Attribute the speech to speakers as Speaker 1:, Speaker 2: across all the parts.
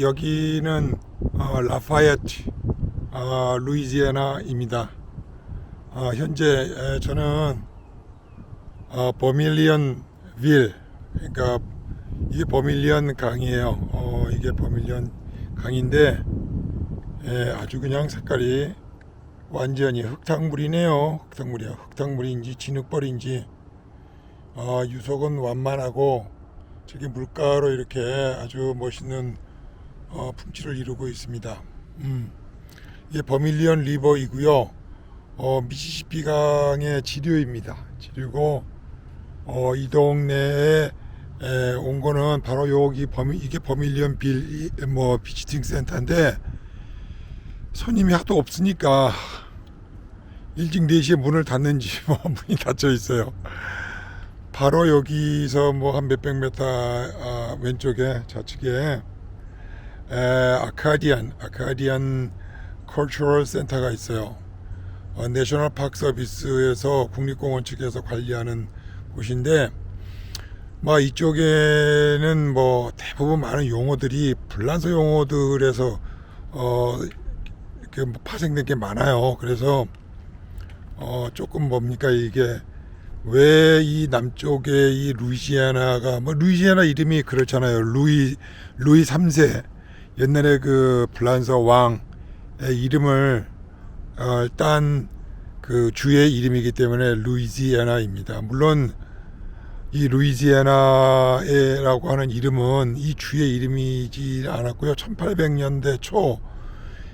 Speaker 1: 여기는 라파예트, 루이지애나입니다. 현재 저는 버밀리언 빌, 그러니까 이게 버밀리언 강이에요. 이게 버밀리언 강인데 아주 그냥 색깔이 완전히 흙탕물이네요. 흙탕물이야. 흙탕물인지 진흙벌인지 유속은 완만하고 저기 물가로 이렇게 아주 멋있는 풍치를 이루고 있습니다. 이게 버밀리언 리버이고요. 미시시피 강의 지류입니다. 지류고 이 동네에 온 거는 바로 여기 이게 버밀리언 빌 비지팅 센터인데 손님이 하도 없으니까 일찍 4시에 문을 닫는지 문이 닫혀 있어요. 바로 여기서 한 몇백 미터 왼쪽에 좌측에 아카디안 컬처럴 센터가 있어요. 내셔널 파크 서비스에서 국립공원 측에서 관리하는 곳인데 이쪽에는 대부분 많은 용어들이 불란서 용어들에서 이렇게 파생된 게 많아요. 그래서 조금 이게 왜 이 남쪽에 이 루이지애나가 루이지애나 이름이 그렇잖아요. 루이 3세 옛날에 그 불란서 왕의 이름을 딴 그 주의 이름이기 때문에 루이지애나입니다. 물론 이 루이지애나라고 하는 이름은 이 주의 이름이지 않았고요. 1800년대 초,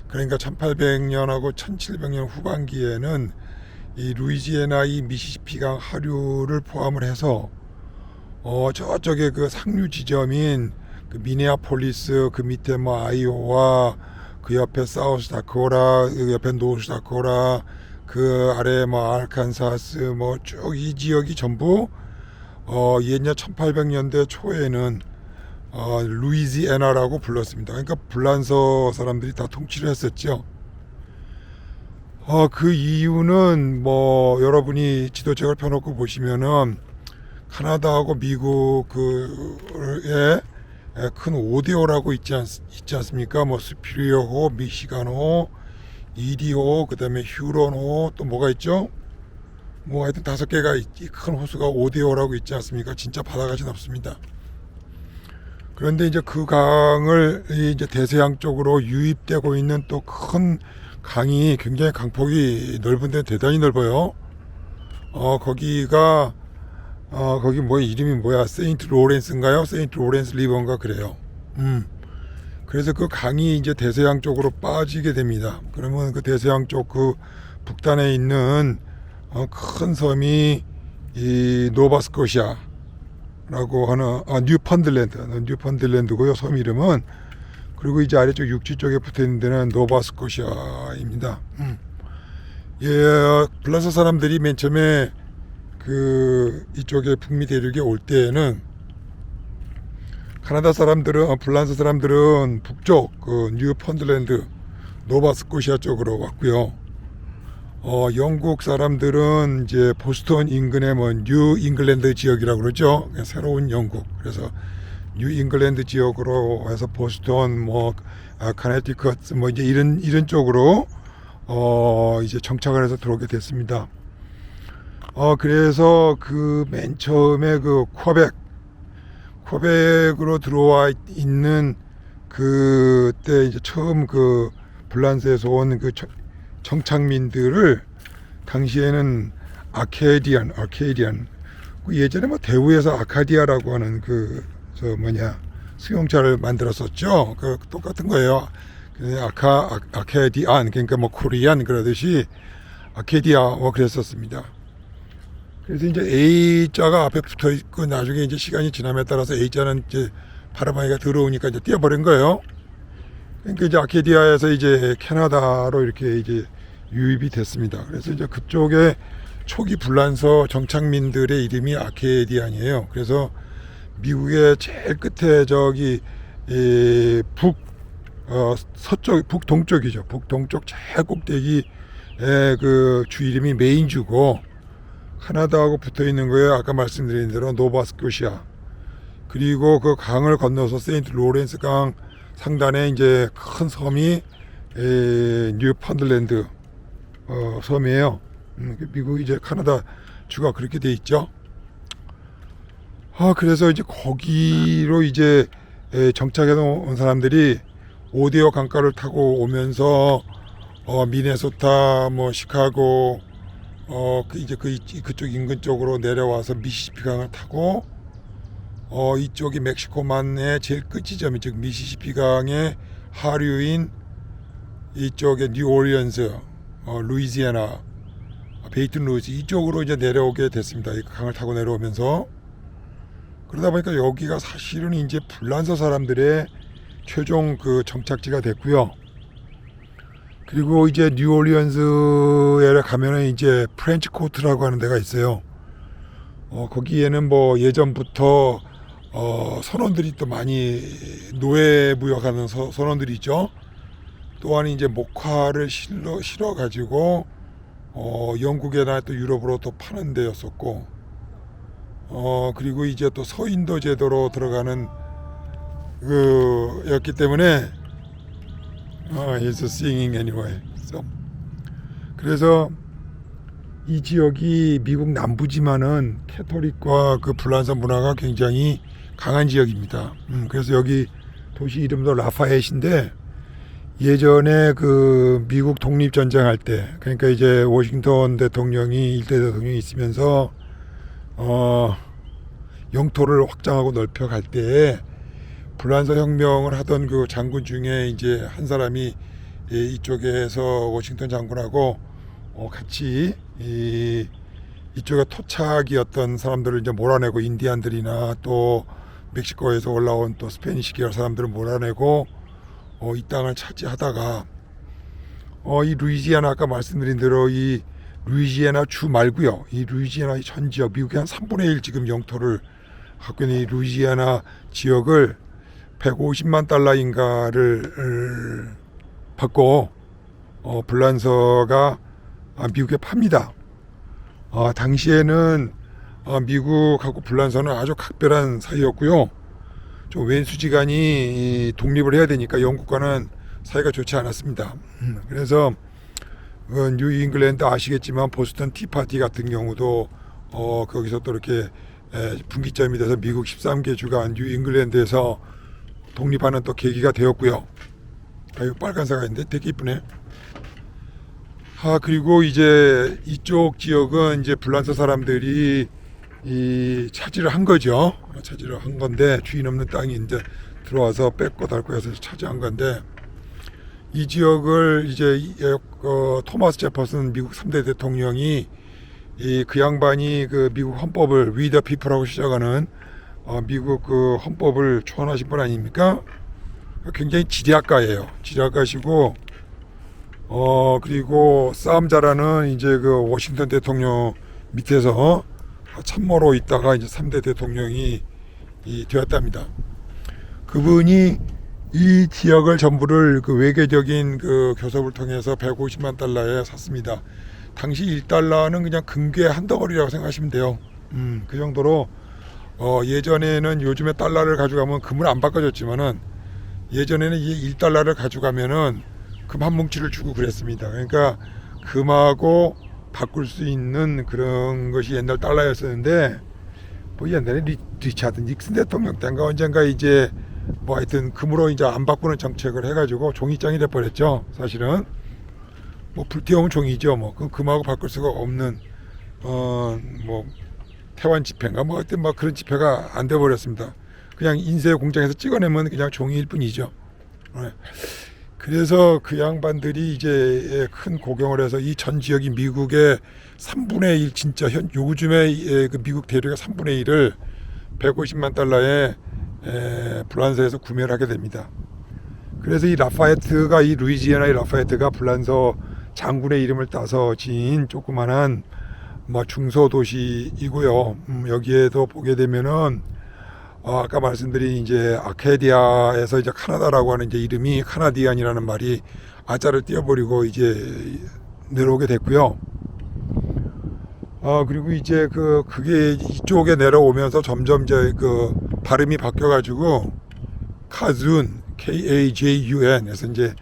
Speaker 1: 그러니까 1800년하고 1700년 후반기에는 이 루이지애나 이 미시시피강 하류를 포함을 해서 저쪽에 그 상류 지점인 그 미네아폴리스, 그 밑에 아이오와, 그 옆에 사우스 다코라, 그 옆에 노스 다코라, 그 아래 아르칸사스 쭉 이 지역이 전부 옛날 1800년대 초에는 루이지애나라고 불렀습니다. 그러니까 불란서 사람들이 다 통치를 했었죠. 그 이유는 여러분이 지도책을 펴놓고 보시면은 카나다하고 미국의 큰 5대호라고 있지 않습니까? 스피리어호, 미시간호, 이디호, 그 다음에 휴론호, 또 뭐가 있죠? 하여튼 5개가 큰 호수가 5대호라고 있지 않습니까? 진짜 바다같이 넓습니다. 그런데 이제 그 강을 이제 대서양 쪽으로 유입되고 있는 또 큰 강이 굉장히 강폭이 넓은데 대단히 넓어요. 거기가 거기 이름이 뭐야? 세인트 로렌스인가요? 세인트 로렌스 리버인가 그래요. 그래서 그 강이 이제 대서양 쪽으로 빠지게 됩니다. 그러면 그 대서양 쪽 그 북단에 있는 큰 섬이 이 노바스코시아라고 하는 뉴펀들랜드고요. 섬 이름은. 그리고 이제 아래쪽 육지 쪽에 붙어 있는 데는 노바스코시아입니다. 불란서 사람들이 맨 처음에 이쪽에 북미 대륙에 올 때에는 불란서 사람들은 북쪽 그 뉴펀들랜드 노바스코시아 쪽으로 왔고요. 영국 사람들은 이제 보스턴 인근의 뉴 잉글랜드 지역이라고 그러죠. 새로운 영국. 그래서 뉴 잉글랜드 지역으로 해서 보스턴 카네티컷 이제 이런 쪽으로 이제 정착을 해서 들어오게 됐습니다. 그래서 그 맨 처음에 그 퀘벡으로 들어와 있는 그때 이제 처음 그 불란서에서 온 그 정착민들을 당시에는 아케디안 예전에 대우에서 아카디아라고 하는 수용차를 만들었었죠. 똑같은 거예요. 아케디안, 그러니까 코리안 그러듯이 아케디아 그랬었습니다. 그래서 이제 A자가 앞에 붙어 있고 나중에 이제 시간이 지남에 따라서 A자는 이제 발음하기가 더러우니까 이제 띄어버린 거예요. 그러니까 이제 아케디아에서 이제 캐나다로 이렇게 이제 유입이 됐습니다. 그래서 이제 그쪽에 초기 불란서 정착민들의 이름이 아케디안이에요. 그래서 미국의 제일 끝에 북동쪽이죠. 북동쪽 제일 꼭대기에 그 주 이름이 메인주고, 카나다하고 붙어 있는 거예요. 아까 말씀드린 대로 노바스코시아. 그리고 그 강을 건너서 세인트 로렌스 강 상단에 이제 큰 섬이 뉴펀들랜드 섬이에요. 미국 이제 카나다 주가 그렇게 돼 있죠. 그래서 이제 거기로 이제 정착해 온 사람들이 오데오 강가를 타고 오면서 미네소타, 뭐 시카고, 이제 그쪽 인근 쪽으로 내려와서 미시시피 강을 타고 이쪽이 멕시코만의 제일 끝 지점이 즉 미시시피 강의 하류인 이쪽에 뉴올리언스, 루이지애나, 베이튼 루즈 이쪽으로 이제 내려오게 됐습니다. 이 강을 타고 내려오면서 그러다 보니까 여기가 사실은 이제 불란서 사람들의 최종 그 정착지가 됐고요. 그리고 이제 뉴올리언스에 가면은 이제 프렌치 코트라고 하는 데가 있어요. 거기에는 뭐 예전부터 선원들이 또 많이 노예 무역하는 선원들이 있죠. 또한 이제 목화를 실어 가지고 영국이나 또 유럽으로 또 파는 데였었고, 그리고 이제 또 서인도 제도로 들어가는 였기 때문에 he's singing anyway. 그래서 이 지역이 미국 남부지만은 캐토릭과 그 불란서 문화가 굉장히 강한 지역입니다. 그래서 여기 도시 이름도 라파엣인데 예전에 그 미국 독립전쟁 할 때, 그러니까 이제 워싱턴 대통령이 일대 대통령이 있으면서 영토를 확장하고 넓혀갈 때에 불란서 혁명을 하던 그 장군 중에 이제 한 사람이 이쪽에서 워싱턴 장군하고 같이 이쪽에 토착이었던 사람들을 이제 몰아내고 인디안들이나 또 멕시코에서 올라온 또 스페니시 계열 사람들을 몰아내고 이 땅을 차지하다가 이 루이지애나 아까 말씀드린 대로 이 루이지애나 주 말고요. 이 루이지애나 전 지역 미국의 한 3분의 1 지금 영토를 갖고 있는 이 루이지애나 지역을 150만 달러인가를 받고 불란서가 미국에 팝니다. 당시에는 미국하고 불란서는 아주 각별한 사이였고요. 좀 왼수지간이 독립을 해야 되니까 영국과는 사이가 좋지 않았습니다. 그래서 뉴 잉글랜드 아시겠지만 보스턴 티파티 같은 경우도 거기서 또 이렇게 분기점이 돼서 미국 13개 주가 뉴 잉글랜드에서 독립하는 또 계기가 되었고요. 이거 빨간색가 있는데 되게 이쁘네. 그리고 이제 이쪽 지역은 이제 불란서 사람들이 차지를 한 거죠. 차지를 한 건데 주인 없는 땅이 이제 들어와서 뺏고 닳고 해서 차지한 건데, 이 지역을 이제 토마스 제퍼슨 미국 3대 대통령이 그 양반이 그 미국 헌법을 We the People하고 시작하는 미국 그 헌법을 초안하신 분 아닙니까? 굉장히 지리학가예요. 지리학가시고 그리고 싸움 잘하는 이제 그 워싱턴 대통령 밑에서 참모로 있다가 이제 3대 대통령이 되었답니다. 그분이 이 지역을 전부를 그 외교적인 그 교섭을 통해서 150만 달러에 샀습니다. 당시 1달러는 그냥 금괴 한 덩어리라고 생각하시면 돼요. 그 정도로 예전에는 요즘에 달러를 가져가면 금을 안 바꿔줬지만은 예전에는 이 1달러를 가져가면은 금 한 뭉치를 주고 그랬습니다. 그러니까 금하고 바꿀 수 있는 그런 것이 옛날 달러였었는데, 뭐 옛날에 리차드 닉슨 대통령 때인가 언젠가 이제 뭐 하여튼 금으로 이제 안 바꾸는 정책을 해가지고 종이장이 돼버렸죠. 사실은 뭐 불태우면 종이죠. 뭐 그 금하고 바꿀 수가 없는 뭐 태완 지폐인가 뭐 하여튼 뭐 그런 지폐가 안 돼버렸습니다. 그냥 인쇄 공장에서 찍어내면 그냥 종이일 뿐이죠. 그래서 그 양반들이 이제 큰 고경을 해서 이 전 지역이 미국의 3분의 1 진짜 요즘에 그 미국 대륙의 3분의 1을 150만 달러에 불란서에서 구매를 하게 됩니다. 그래서 이 라파에트가 이 루이지애나의 라파에트가 불란서 장군의 이름을 따서 지은 조그만한 뭐 중소도시이고요. 여기에도 보게 되면은 아까 말씀드린 이제 아카디아에서 이제 카나다라고 하는 이제 이름이 카나디안이라는 말이 아자를 띄워버리고 이제 내려오게 됐고요. 그리고 이제 그게 이쪽에 내려오면서 점점 이제 그 발음이 바뀌어가지고 카준, KAJUN. 그래서 이제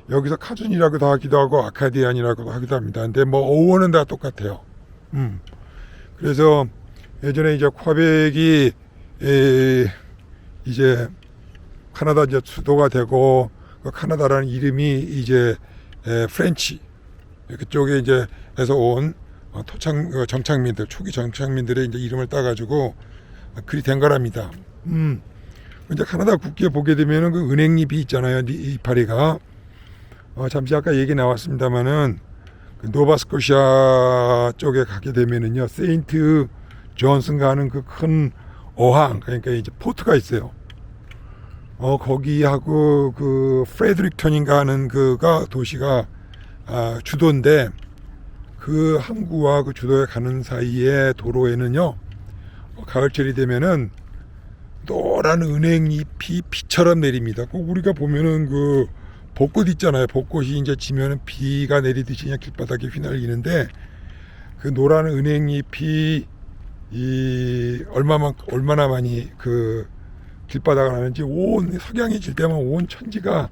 Speaker 1: 여기서 카준이라고도 하기도 하고 아카디안이라고도 하기도 합니다. 근데 뭐 어원은 다 똑같아요. 그래서 예전에 이제 퀘벡이 이제 카나다 이제 수도가 되고 그 카나다라는 이름이 이제 프렌치 그쪽에 이제 에서 온 정착민들 초기 정착민들의 이제 이름을 따가지고 그리 된 거랍니다. 이제 카나다 국기에 보게 되면은 그 은행잎이 있잖아요. 이파리가 잠시 아까 얘기 나왔습니다만은 그 노바스코샤 쪽에 가게 되면은요 세인트 존슨가 하는 그 큰 어항 그러니까 이제 포트가 있어요. 거기하고 그 프레드릭턴인가 하는 그가 도시가 주도인데 그 항구와 그 주도에 가는 사이에 도로에는요 가을철이 되면은 노란 은행잎이 비처럼 내립니다. 꼭 우리가 보면은 그 벚꽃 있잖아요. 벚꽃이 이제 지면은 비가 내리듯이 그냥 길바닥에 휘날리는데 그 노란 은행잎이 얼마나 많이 그 길바닥을 하는지 온 석양이 질 때만 온 천지가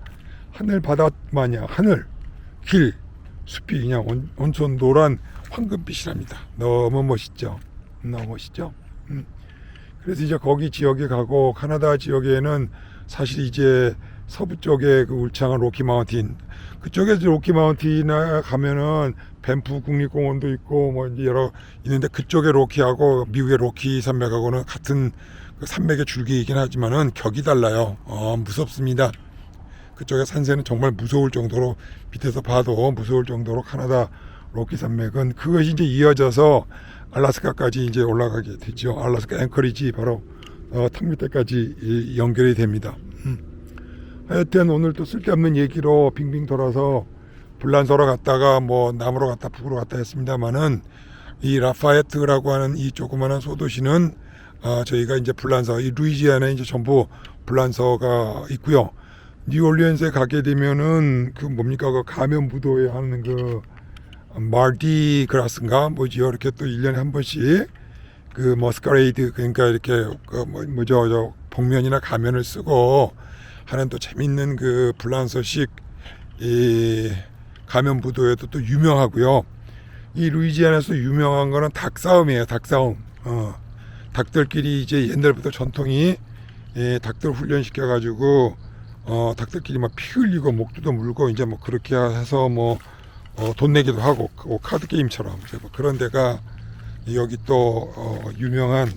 Speaker 1: 하늘 바다 마냥 하늘 길 숲이 그냥 온통 노란 황금빛이랍니다. 너무 멋있죠. 너무 멋있죠. 그래서 이제 거기 지역에 가고 카나다 지역에는 사실 이제 서부 쪽에 그 울창한 로키 마운틴 그쪽에 로키 마운틴에 가면은 밴프 국립공원도 있고 뭐 이제 여러 있는데 그쪽에 로키하고 미국의 로키 산맥하고는 같은 그 산맥의 줄기이긴 하지만은 격이 달라요. 무섭습니다. 그쪽의 산세는 정말 무서울 정도로 밑에서 봐도 무서울 정도로 카나다 로키 산맥은 그것이 이제 이어져서 알래스카까지 이제 올라가게 되죠. 알래스카 앵커리지 바로 턱 밑에까지 연결이 됩니다. 하여튼 오늘 또 쓸데없는 얘기로 빙빙 돌아서 불란서로 갔다가 뭐 남으로 갔다 북으로 갔다 했습니다만은 이 라파에트라고 하는 이 조그마한 소도시는 저희가 이제 불란서 이 루이지애나에 이제 전부 불란서가 있고요. 뉴올리언스에 가게 되면은 그 뭡니까 그 가면 부도에 하는 그 마르디 그라스인가 뭐지요 이렇게 또 1년에 한 번씩 그 머스커레이드 그러니까 이렇게 그 뭐죠 복면이나 가면을 쓰고 하는 또 재밌는 그 불란서식 이 가면 부도에도 또 유명하고요. 이 루이지애나에서 유명한 거는 닭싸움이에요. 닭싸움. 닭들끼리 이제 옛날부터 전통이 닭들 훈련시켜 가지고 닭들끼리 막 피 흘리고 목두도 물고 이제 뭐 그렇게 해서 뭐 돈 내기도 하고 카드 게임처럼 뭐 그런 데가 여기 또 유명한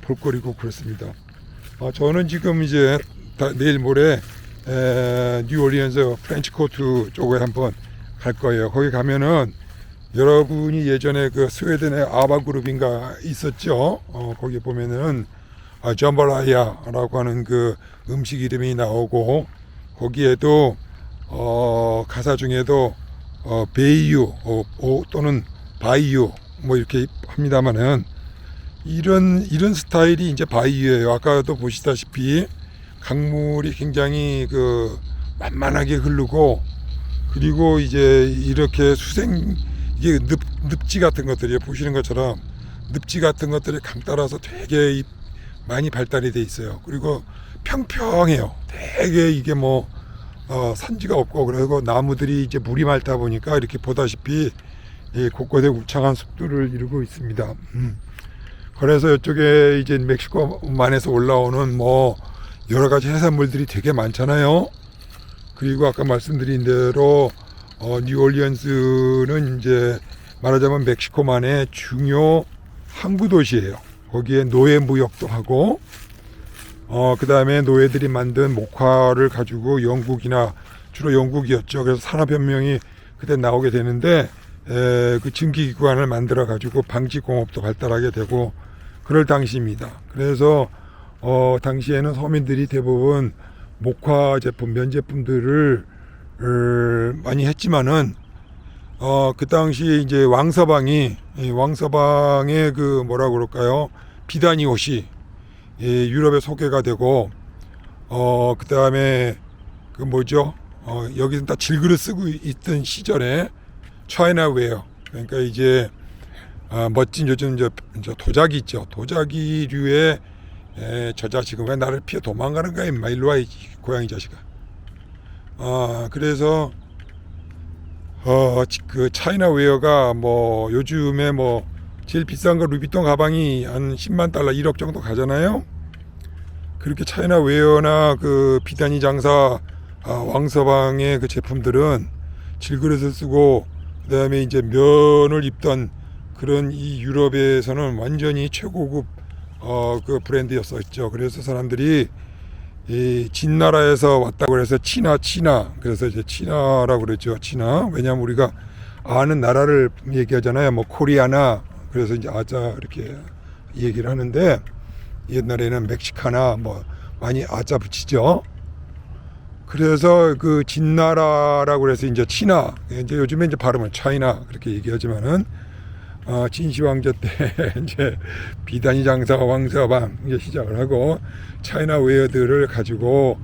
Speaker 1: 볼거리고 그렇습니다. 저는 지금 이제 내일 모레 뉴올리언스 프렌치 코트 쪽에 한번 갈 거예요. 거기 가면은 여러분이 예전에 그 스웨덴의 아바 그룹인가 있었죠. 거기 보면은 잠발라야라고 하는 그 음식 이름이 나오고 거기에도 가사 중에도 베이유 또는 바이유 뭐 이렇게 합니다만은 이런 스타일이 이제 바이유예요. 아까도 보시다시피 강물이 굉장히 그 만만하게 흐르고 그리고 이제 이렇게 이게 늪지 같은 것들이 보시는 것처럼 늪지 같은 것들이 강 따라서 되게 많이 발달이 돼 있어요. 그리고 평평해요. 되게 이게 뭐 산지가 없고 그리고 나무들이 이제 물이 맑다 보니까 이렇게 보다시피 곳곳에 울창한 숲들을 이루고 있습니다. 그래서 이쪽에 이제 멕시코만에서 올라오는 뭐 여러 가지 해산물들이 되게 많잖아요. 그리고 아까 말씀드린 대로 뉴올리언스는 이제 말하자면 멕시코만의 중요 항구 도시예요. 거기에 노예 무역도 하고 그 다음에 노예들이 만든 목화를 가지고 영국이나 주로 영국이었죠. 그래서 산업혁명이 그때 나오게 되는데 그 증기기관을 만들어 가지고 방직공업도 발달하게 되고 그럴 당시입니다. 그래서 당시에는 서민들이 대부분 목화 제품, 면 제품들을 많이 했지만은 그 당시 이제 왕서방의 그 뭐라 그럴까요? 비단이 옷이 유럽에 소개가 되고 그 다음에 그 뭐죠? 여기서 다 질그릇 쓰고 있던 시절에 차이나웨어 그러니까 이제 멋진 요즘 이제 도자기 있죠. 도자기류의 저 자식은 왜 나를 피해 도망가는 거야 임마, 일로 와 이 고양이 자식아. 그래서 그 차이나 웨어가 뭐 요즘에 뭐 제일 비싼 거 루비통 가방이 한 10만 달러 1억 정도 가잖아요. 그렇게 차이나 웨어나 그 비단이 장사 왕서방의 그 제품들은 질그릇을 쓰고 그다음에 이제 면을 입던 그런 이 유럽에서는 완전히 최고급 그 브랜드였었죠. 그래서 사람들이 이 진나라에서 왔다고 해서 치나 그래서 이제 치나라고 그랬죠. 치나. 왜냐하면 우리가 아는 나라를 얘기하잖아요. 뭐 코리아나, 그래서 이제 아자 이렇게 얘기를 하는데, 옛날에는 멕시카나 뭐 많이 아자 붙이죠. 그래서 그 진나라라고 그래서 이제 치나, 이제 요즘에 이제 발음은 차이나 그렇게 얘기하지만은 진시 왕조 때 이제 비단이 장사 왕서방 이제 시작을 하고 차이나 웨어들을 가지고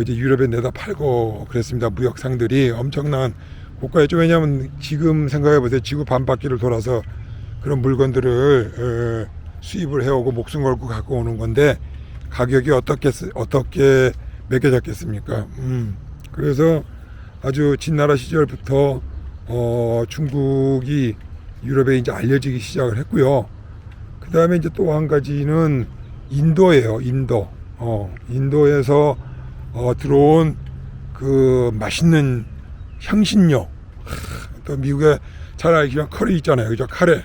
Speaker 1: 이제 유럽에 내다 팔고 그랬습니다. 무역상들이 엄청난 고가였죠. 왜냐하면 지금 생각해 보세요. 지구 반바퀴를 돌아서 그런 물건들을 수입을 해오고 목숨 걸고 갖고 오는 건데 가격이 어떻게 매겨졌겠습니까? 그래서 아주 진나라 시절부터 중국이 유럽에 이제 알려지기 시작을 했고요. 그 다음에 이제 또 한 가지는 인도예요. 인도에서 들어온 그 맛있는 향신료. 또 미국에 잘 알기로 커리 있잖아요. 그죠? 카레.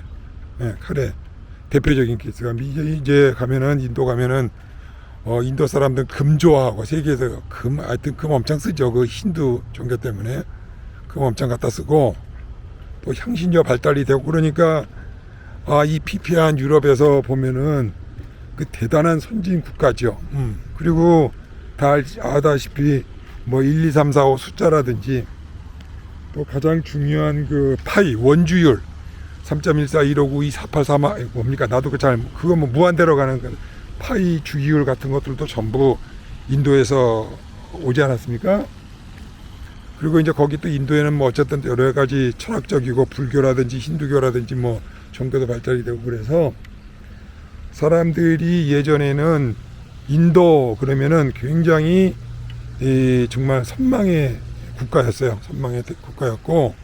Speaker 1: 네, 카레. 대표적인 케이스가 이제 가면은 인도 가면은 인도 사람들 금 좋아하고 세계에서 하여튼 금 엄청 쓰죠. 그 힌두 종교 때문에 금 엄청 갖다 쓰고 또 향신료 발달이 되고 그러니까 이 피폐한 유럽에서 보면은 그 대단한 선진 국가죠. 그리고 다 아다시피 뭐 1, 2, 3, 4, 5 숫자라든지 또 가장 중요한 그 파이 원주율 3.14, 159, 2, 4, 8, 3, 뭡니까? 나도 그거 뭐 무한대로 가는 파이 주기율 같은 것들도 전부 인도에서 오지 않았습니까? 그리고 이제 거기 또 인도에는 뭐 어쨌든 여러 가지 철학적이고 불교라든지 힌두교라든지 뭐 종교도 발달이 되고 그래서 사람들이 예전에는 인도 그러면은 굉장히 정말 선망의 국가였어요. 선망의 국가였고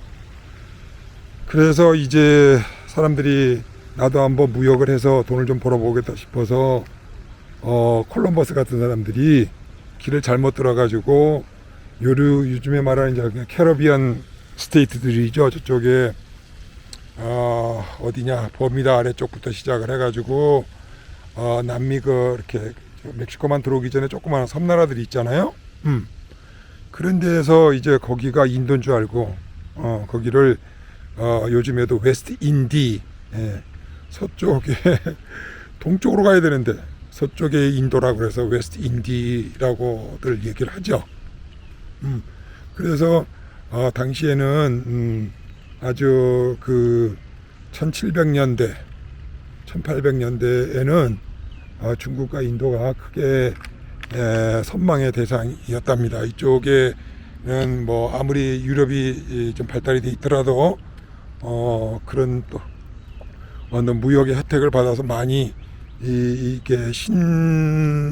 Speaker 1: 그래서 이제 사람들이 나도 한번 무역을 해서 돈을 좀 벌어보겠다 싶어서 콜럼버스 같은 사람들이 길을 잘못 들어가지고 요즘에 말하는 이제 캐러비안 스테이트들이죠. 저쪽에 어디냐 버뮤다 아래쪽부터 시작을 해가지고 남미 이렇게 멕시코만 들어오기 전에 조그마한 섬나라들이 있잖아요. 그런 데에서 이제 거기가 인도인 줄 알고 거기를 요즘에도 웨스트 인디, 서쪽에 동쪽으로 가야 되는데 서쪽에 인도라고 해서 웨스트 인디라고들 얘기를 하죠. 그래서 당시에는 아주 그 1700년대 1800년대에는 중국과 인도가 크게 선망의 대상이었답니다. 이쪽에는 뭐 아무리 유럽이 좀 발달이 돼 있더라도 그런 또 어느 무역의 혜택을 받아서 많이 이게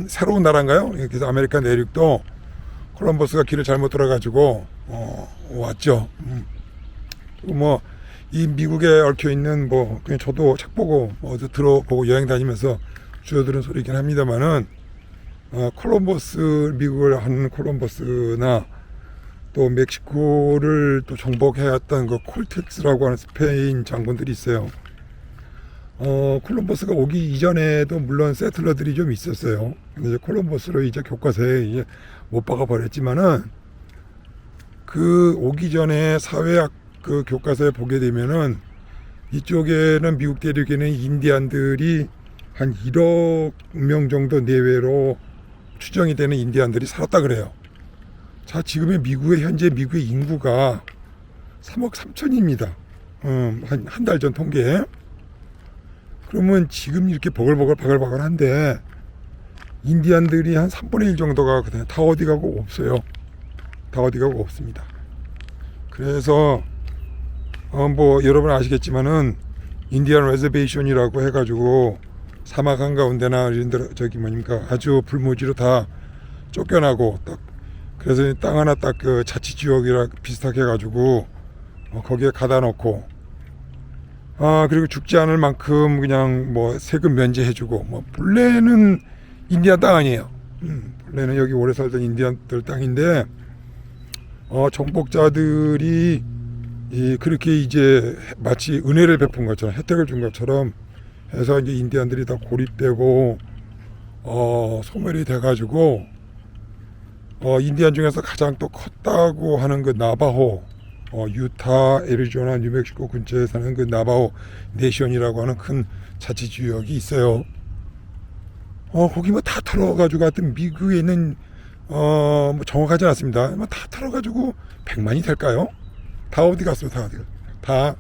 Speaker 1: 새로운 나라인가요? 그래서 아메리카 내륙도 콜럼버스가 길을 잘못 들어가지고 왔죠. 뭐 이 미국에 얽혀 있는 뭐 그냥 저도 책 보고 어디 들어보고 여행 다니면서 주워들은 소리긴 합니다만은 콜럼버스 미국을 한 콜럼버스나 또 멕시코를 또 정복해왔던 그 콜텍스라고 하는 스페인 장군들이 있어요. 콜럼버스가 오기 이전에도 물론 세틀러들이 좀 있었어요. 근데 이제 콜럼버스로 이제 교과서에 이제 못 박아 버렸지만은 그 오기 전에 사회학 그 교과서에 보게 되면은 이쪽에는 미국 대륙에는 인디안들이 한 1억 명 정도 내외로 추정이 되는 인디안들이 살았다 그래요. 자, 지금의 현재 미국의 인구가 3억 3천입니다. 한 달 전 통계. 그러면 지금 이렇게 바글바글한데 인디안들이 한 3분의 1 정도가 다 어디 가고 없어요. 다 어디 가고 없습니다. 그래서 뭐 여러분 아시겠지만은 인디안 레저베이션이라고 해가지고 사막 한가운데나 이런 데 저기 뭐닙니까 아주 불모지로 다 쫓겨나고 딱 그래서 땅 하나 딱 그 자치지역이랑 비슷하게 해가지고 거기에 가다 놓고 그리고 죽지 않을 만큼 그냥 뭐 세금 면제해주고 뭐 본래는 인디안 땅 아니에요. 본래는 여기 오래 살던 인디안들 땅인데 정복자들이 그렇게 이제 마치 은혜를 베푼 것처럼 혜택을 준 것처럼 해서 이제 인디안들이 다 고립되고 소멸이 돼가지고 인디안 중에서 가장 또 컸다고 하는 그 나바호 유타, 애리조나, 뉴멕시코 근처에 사는 그 나바호 네션이라고 하는 큰 자치지역이 있어요. 거기 뭐 다 털어가지고 하여튼 미국에 있는 뭐 정확하지 않습니다. 뭐 다 털어가지고 100만이 될까요? 다 어디 갔어요? 다 어디 갔어요? 다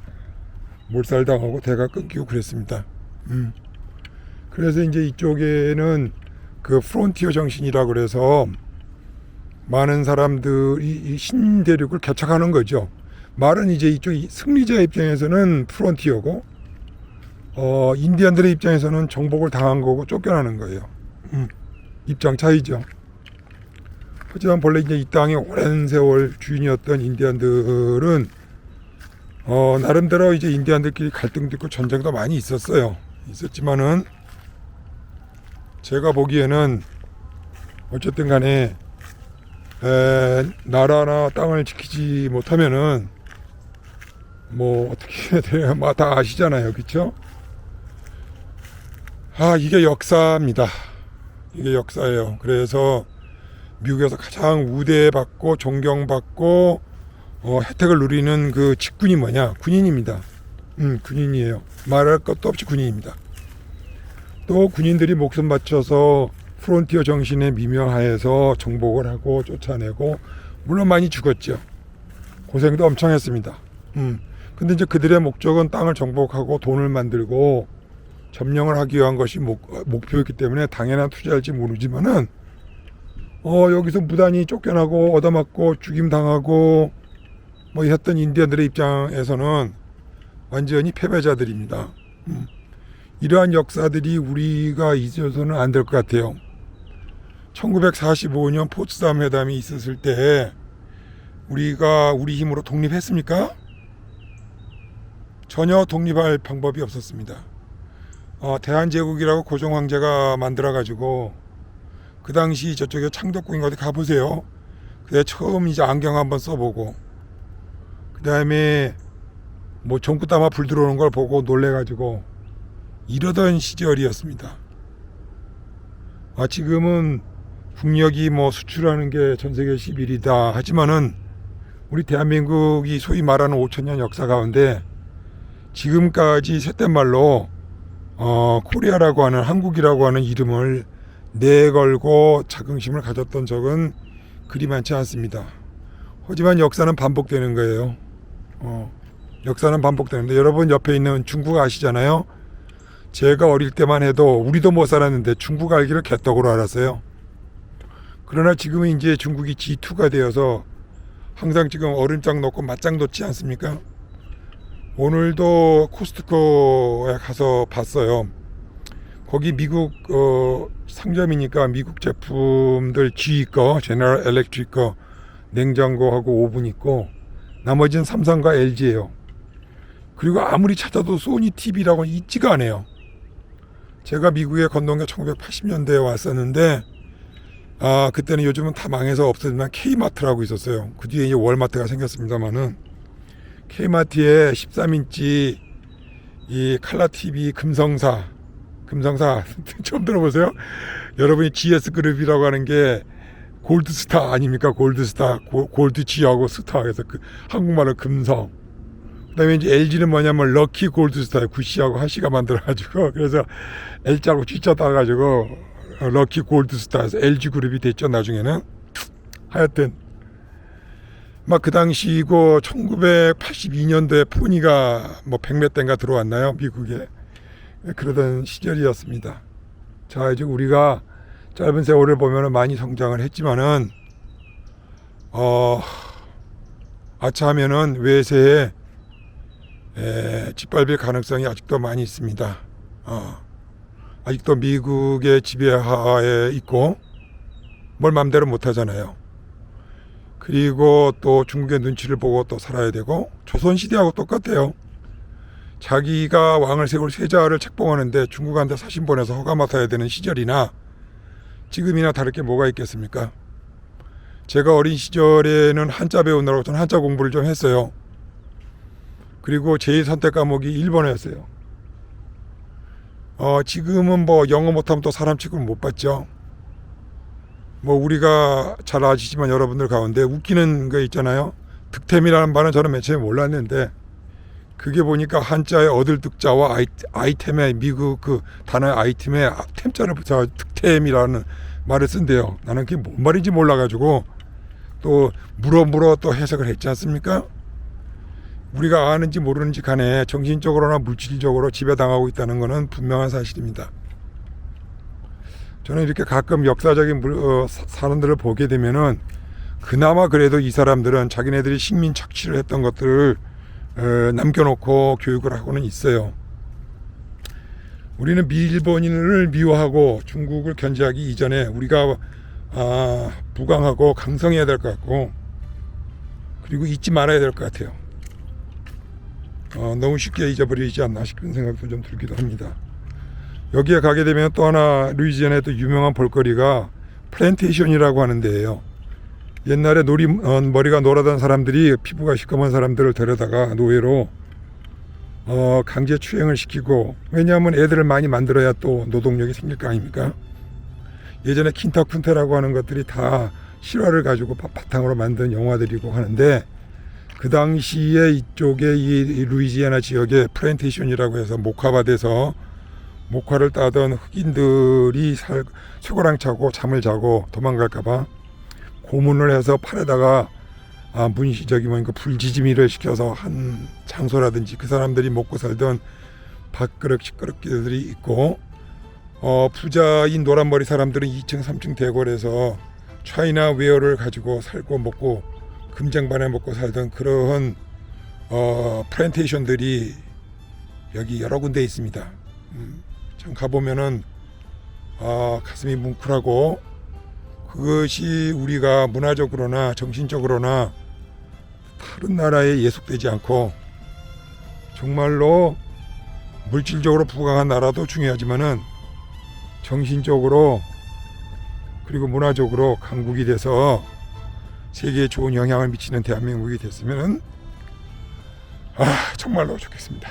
Speaker 1: 몰살당하고 대가 끊기고 그랬습니다. 그래서 이제 이쪽에는 그 프론티어 정신이라고 그래서 많은 사람들이 이 신대륙을 개척하는 거죠. 말은 이제 이쪽 승리자 입장에서는 프론티어고 인디안들의 입장에서는 정복을 당한 거고 쫓겨나는 거예요. 입장 차이죠. 하지만 본래 이제 이 땅에 오랜 세월 주인이었던 인디안들은 나름대로 이제 인디안들끼리 갈등도 있고 전쟁도 많이 있었지만은 제가 보기에는 어쨌든 간에 나라나 땅을 지키지 못하면은 뭐 어떻게 해야 돼요? 뭐 다 아시잖아요, 그렇죠? 이게 역사입니다. 이게 역사예요. 그래서 미국에서 가장 우대받고 존경받고 혜택을 누리는 그 직군이 뭐냐? 군인입니다. 군인이에요. 말할 것도 없이 군인입니다. 또 군인들이 목숨 바쳐서 프론티어 정신의 미명하에서 정복을 하고 쫓아내고 물론 많이 죽었죠. 고생도 엄청 했습니다. 근데 이제 그들의 목적은 땅을 정복하고 돈을 만들고 점령을 하기 위한 것이 목표였기 때문에 당연한 투자일지 모르지만은 여기서 무단히 쫓겨나고 얻어맞고 죽임 당하고 뭐 했던 인디언들의 입장에서는 완전히 패배자들입니다. 이러한 역사들이 우리가 잊어서는 안 될 것 같아요. 1945년 포츠담 회담이 있었을 때 우리가 우리 힘으로 독립했습니까? 전혀 독립할 방법이 없었습니다. 대한제국이라고 고종 황제가 만들어가지고 그 당시 저쪽에 창덕궁인 어디 가보세요. 그때 처음 이제 안경 한번 써보고 그 다음에 뭐 종구따마 불 들어오는 걸 보고 놀래가지고 이러던 시절이었습니다. 지금은 국력이 뭐 수출하는 게 전 세계 11위다 하지만은 우리 대한민국이 소위 말하는 5천년 역사 가운데 지금까지 셋된 말로 코리아라고 하는 한국이라고 하는 이름을 내걸고 자긍심을 가졌던 적은 그리 많지 않습니다. 하지만 역사는 반복되는 거예요. 역사는 반복되는데 여러분 옆에 있는 중국 아시잖아요. 제가 어릴 때만 해도 우리도 못 살았는데 중국 알기를 개떡으로 알았어요. 그러나 지금은 이제 중국이 G2가 되어서 항상 지금 얼음장 넣고 맞짱 뒀지 않습니까? 오늘도 코스트코에 가서 봤어요. 거기 미국 상점이니까 미국 제품들 G 거, 제너럴 일렉트릭 거 냉장고하고 오븐 있고 나머지는 삼성과 LG예요. 그리고 아무리 찾아도 소니 TV라고 있지가 않아요. 제가 미국에 건너온 게 1980년대에 왔었는데 그때는 요즘은 다 망해서 없어지만 K마트라고 있었어요. 그 뒤에 이제 월마트가 생겼습니다만은 K마트에 13인치 이 칼라 TV 금성사 처음 들어보세요? 여러분이 GS그룹이라고 하는 게 골드스타 아닙니까? 골드스타 골드 G하고 스타 그래서 그 한국말로 금성. 그다음에 이제 LG는 뭐냐면 럭키 골드스타예요. 구씨하고 하씨가 만들어가지고 그래서 L자로 G자 따가지고 럭키 골드스타에서 LG 그룹이 됐죠. 나중에는 하여튼 막 그 당시고 1982년도에 포니가 뭐 100몇 대인가 들어왔나요? 미국에. 그러던 시절이었습니다. 자, 이제 우리가 짧은 세월을 보면 많이 성장을 했지만은 아차하면은 외세에 짓밟힐 가능성이 아직도 많이 있습니다. 아직도 미국의 지배하에 있고 뭘 맘대로 못 하잖아요. 그리고 또 중국의 눈치를 보고 또 살아야 되고, 조선시대하고 똑같아요. 자기가 왕을 세울 세자를 책봉하는데 중국한테 사신 보내서 허가 맡아야 되는 시절이나 지금이나 다를 게 뭐가 있겠습니까? 제가 어린 시절에는 한자 배우느라고 저는 한자 공부를 좀 했어요. 그리고 제 선택 과목이 일본어였어요. 지금은 뭐 영어 못하면 또 사람 취급을 못 받죠. 뭐 우리가 잘 아시지만 여러분들 가운데 웃기는 거 있잖아요. 득템이라는 말은 저는 맨 처음에 몰랐는데, 그게 보니까 한자의 얻을 득자와 아이템의 미국 그 단어 아이템에 템자를 붙여 득템이라는 말을 쓴대요. 나는 그게 뭔 말인지 몰라가지고 또 물어 또 해석을 했지 않습니까? 우리가 아는지 모르는지 간에 정신적으로나 물질적으로 지배당하고 있다는 것은 분명한 사실입니다. 저는 이렇게 가끔 역사적인 사람들을 보게 되면은 그나마 그래도 이 사람들은 자기네들이 식민 착취를 했던 것들을 남겨놓고 교육을 하고는 있어요. 우리는 일본인을 미워하고 중국을 견제하기 이전에 우리가 부강하고 강성해야 될 것 같고, 그리고 잊지 말아야 될 것 같아요. 너무 쉽게 잊어버리지 않나 싶은 생각도 좀 들기도 합니다. 여기에 가게 되면 또 하나 루이지애나의 또 유명한 볼거리가 플랜테이션이라고 하는 데예요. 옛날에 머리가 노랗던 사람들이 피부가 시커먼 사람들을 데려다가 노예로 강제 추행을 시키고, 왜냐하면 애들을 많이 만들어야 또 노동력이 생길 거 아닙니까? 예전에 킨타쿤테라고 하는 것들이 다 실화를 가지고 바탕으로 만든 영화들이고 하는데, 그 당시에 이쪽에 이 루이지애나 지역에 플랜테이션이라고 해서 목화밭에서 목화를 따던 흑인들이 쇠고랑 차고 잠을 자고 도망갈까봐 고문을 해서 팔에다가 문시적이면 불지짐이를 시켜서 한 장소라든지 그 사람들이 먹고 살던 밥그릇 식그릇들이 있고, 부자인 노란머리 사람들은 2층 3층 대궐에서 차이나 웨어를 가지고 살고 먹고 금쟁반에 먹고 살던 그런 플랜테이션들이 여기 여러 군데 있습니다. 참 가보면은 가슴이 뭉클하고, 그것이 우리가 문화적으로나 정신적으로나 다른 나라에 예속되지 않고 정말로 물질적으로 부강한 나라도 중요하지만은 정신적으로 그리고 문화적으로 강국이 돼서 세계에 좋은 영향을 미치는 대한민국이 됐으면은 정말로 좋겠습니다.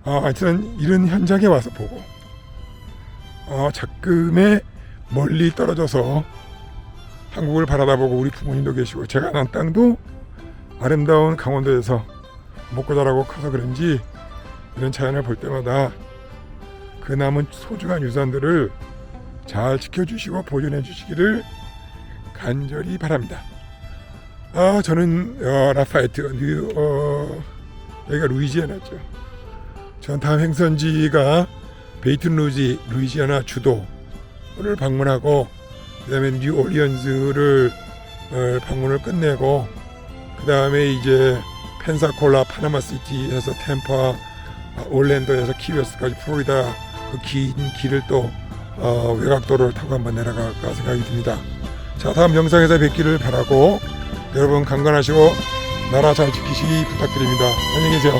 Speaker 1: 하여튼 이런 현장에 와서 보고 자금에 멀리 떨어져서 한국을 바라다보고 우리 부모님도 계시고 제가 난 땅도 아름다운 강원도에서 먹고 자라고 커서 그런지 이런 자연을 볼 때마다 그 남은 소중한 유산들을 잘 지켜주시고 보존해 주시기를 간절히 바랍니다. 저는 라파에트 여기가 루이지애나죠. 전 다음 행선지가 베이튼-루지 루이지애나 주도를 방문하고, 그 다음에 뉴올리언즈를 방문을 끝내고, 그 다음에 이제 펜사콜라, 파나마시티에서 템파, 올랜도에서 키웨스트까지 플로리다 그 긴 길을 또 외곽도로를 타고 한번 내려갈까 생각이 듭니다. 자, 다음 영상에서 뵙기를 바라고 여러분 강건하시고 나라 잘 지키시기 부탁드립니다. 안녕히 계세요.